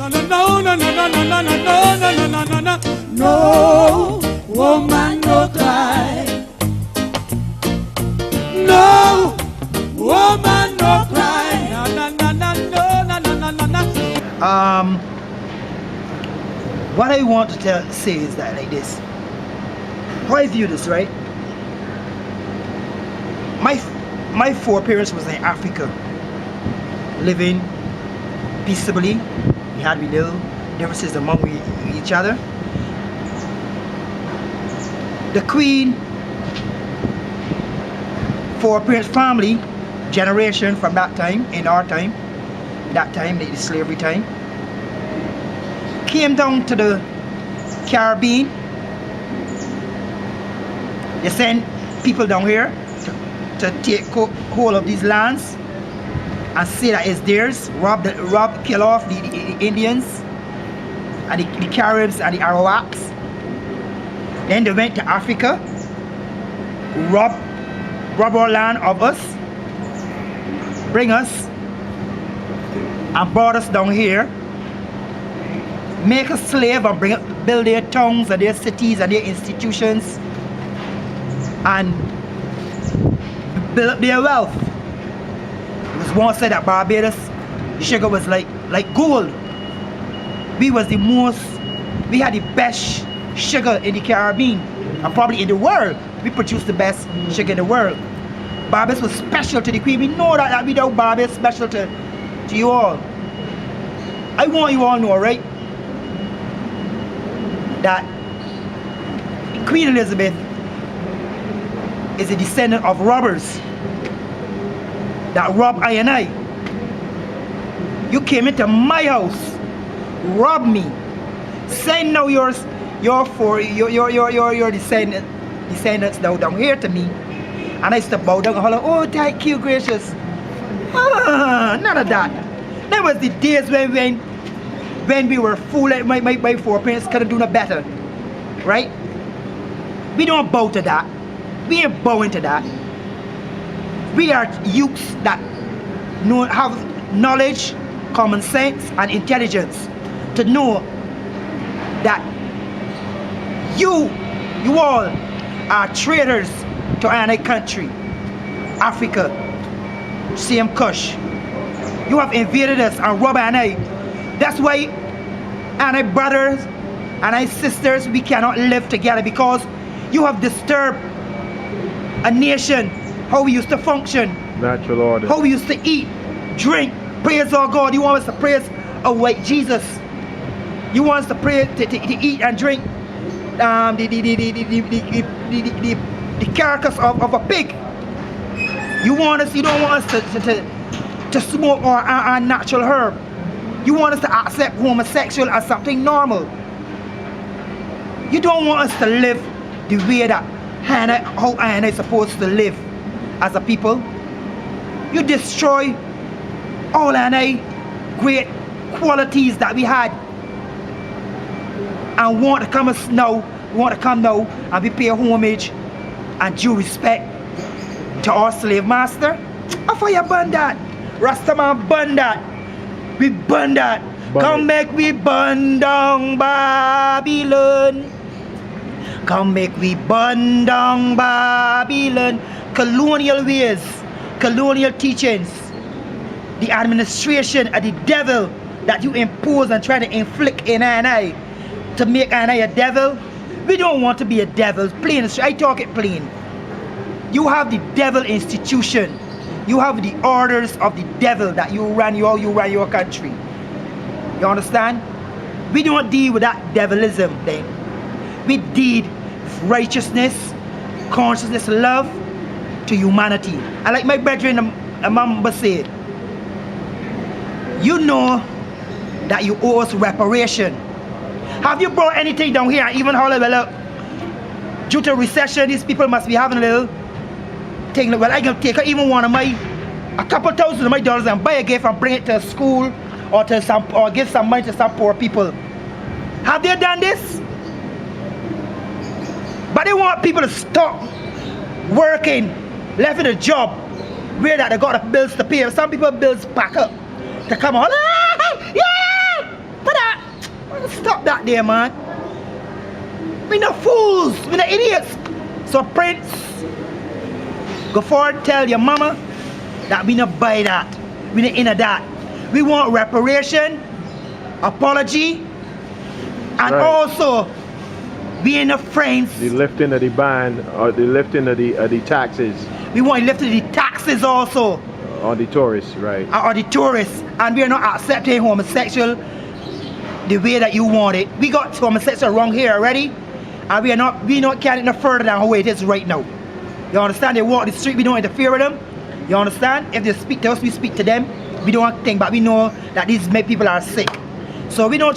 No woman no cry. No woman no cry. What I want to say is that like this. How I view this, right? My foreparents was in Africa, living peaceably. We had little differences among each other. The Queen, foreparents family, generation from that time, in our time, the slavery time, came down to the Caribbean. They sent people down here to take hold of these lands and say that it's theirs, kill off the Indians and the Caribs and the Arawaks. Then they went to Africa, rob our land of us, bring us and brought us down here, make us slave and build their towns and their cities and their institutions and build up their wealth. It was once said that Barbados sugar was like gold. We had the best sugar in the Caribbean and probably in the world. We produced the best sugar in the world. Barbados was special to the Queen. We know that without Barbados special to you all. I want you all to know, right, that Queen Elizabeth is a descendant of robbers that robbed I and I. You came into my house, robbed me, saying now your descendants down here to me, and I used to bow down and holler, oh thank you gracious. None of that. That was the days when we were foolish. My foreparents couldn't do no better, right? We don't bow to that. We ain't bowing to that. We are youths that have knowledge, common sense, and intelligence to know that you all are traitors to our country, Africa, same Kush. You have invaded us and robbed our. That's why our brothers and our sisters, we cannot live together, because you have disturbed a nation, how we used to function, natural order, how we used to eat, drink, praise our God. You want us to praise white Jesus. You want us to pray to eat and drink the carcass of a pig. You don't want us to smoke our natural herb. You want us to accept homosexual as something normal. You don't want us to live the way that how Hannah is supposed to live as a people. You destroy all Hannah great qualities that we had, and want to come now and we pay homage and due respect to our slave master. How far you burn that? Rastaman burn that. We burn that. Come make we burn down Babylon. Come make we burn down Babylon. Colonial ways, colonial teachings, the administration of the devil that you impose and try to inflict in I to make I a devil. We don't want to be a devil. Plain, I talk it plain. You have the devil institution. You have the orders of the devil that you run your country. You understand? We don't deal with that devilism then. We deed righteousness, consciousness, love to humanity. And like my brethren Amamba said, you know that you owe us reparation. Have you brought anything down here? Even how well, due to recession, these people must be having a little thing. Well, I can take even a couple thousand of my dollars and buy a gift and bring it to a school or give some money to some poor people. Have they done this? But they want people to stop working, left in a job where that they got the bills to pay. Some people bills pack up to come on. Yeah, put Stop that there, man. We not fools. We not idiots. So Prince, go forward, tell your mama that we not buy that. We not into that. We want reparation, apology, and also we ain't no friends. The lifting of the ban or the lifting of the taxes. We want lifting the taxes also. On the tourists, right? Or the tourists, and we are not accepting homosexual the way that you want it. We got homosexual wrong here already, and we not carrying it no further than how it is right now. You understand? They walk the street, we don't interfere with them. You understand? If they speak to us, we speak to them. We don't think, but we know that these people are sick. So we don't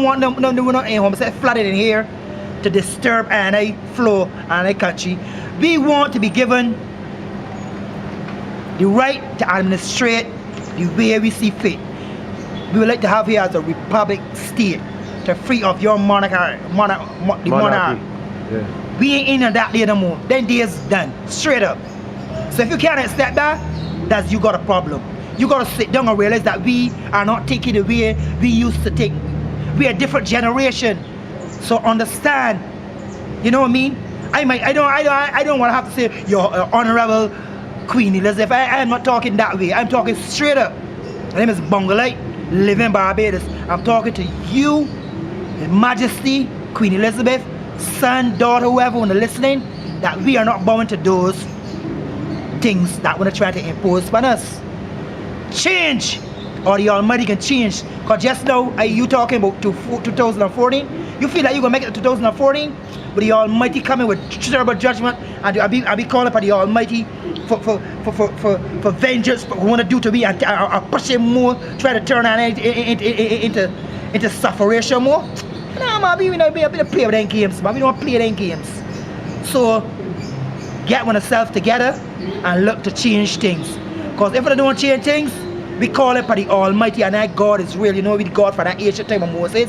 want them, we're not homosexual flooded in here to disturb any flow and a country. We want to be given the right to administrate the way we see fit. We would like to have here as a republic state to free of your monarchy. Yeah. We ain't in that day no more. Then days done. Straight up. So if you can't accept that, that's you got a problem. You gotta sit down and realize that we are not taking the way we used to take. We are a different generation. So understand. You know what I mean? I don't want to have to say your honorable Queen Elizabeth. I am not talking that way. I'm talking straight up. My name is Bongalite, live in Barbados. I'm talking to you, His Majesty, Queen Elizabeth, son, daughter, whoever want to listening, that we are not bound to those things that want to try to impose upon us. Change, or the Almighty can change. Because just now, you talking about 2014, you feel like you're going to make it to 2014, but the Almighty coming with terrible judgment, and I'll be calling upon the Almighty for vengeance, for what want to do to me, and push him more, try to turn on into sufferation more. Nah, man, we don't play with them games, man. We don't play them games. So, get oneself together and look to change things. Because if we don't change things, we call it for the Almighty, and that God is real. You know, we the God for that ancient time of Moses,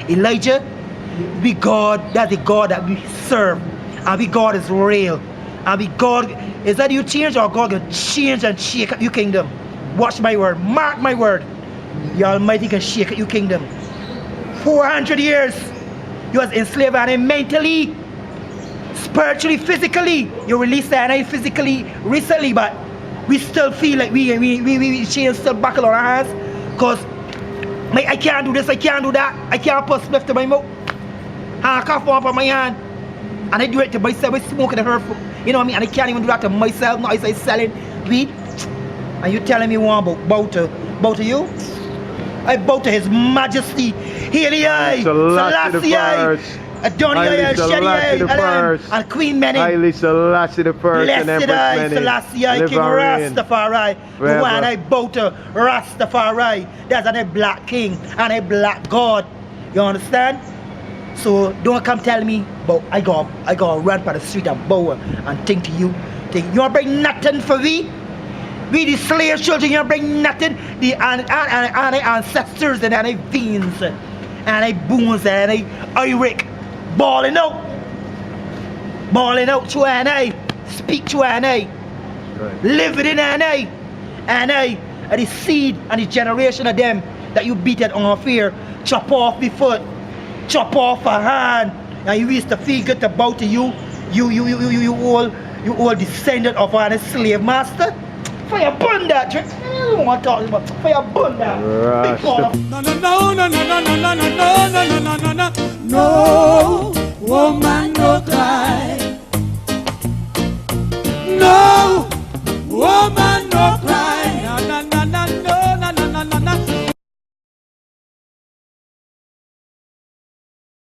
Elijah. We God, that's the God that we serve. And we God is real. And we God, is that you change, or God can change and shake up your kingdom? Watch my word, mark my word. The Almighty can shake up your kingdom. 400 years, you was enslaved and mentally, spiritually, physically. You released that and physically recently, but we still feel like we chains still buckle on our hands. Because I can't do this, I can't do that, I can't put spliff to my mouth. I can't fall up on my hand. And I do it to myself, I smoke in the herb. You know what I mean? And I can't even do that to myself. Now I say selling weed. And you telling me one bow to you? I bow to His Majesty. Haile Selassie Adonai Shadi and Queen Many. Haile Selassie the first and Blessed I Selassie King Rastafari. The one I bow to Rastafari. There's a black king and a black God. You understand? So don't come tell me, but I go run by the street and bow and think to you. Think you want to bring nothing for we? We the slave children, you bring nothing. The ancestors and the veins and the bones and the Iric balling out to an eye, speak to an eye, live it in an eye, and the seed and the generation of them that you beat it on fear, chop off the foot, chop off a hand, and you used to feel good to bow to you all descendant of a slave master. For your bun that, I don't want to talk about. For your bun that. Big ball of No, woman, no cry. No, woman, no cry.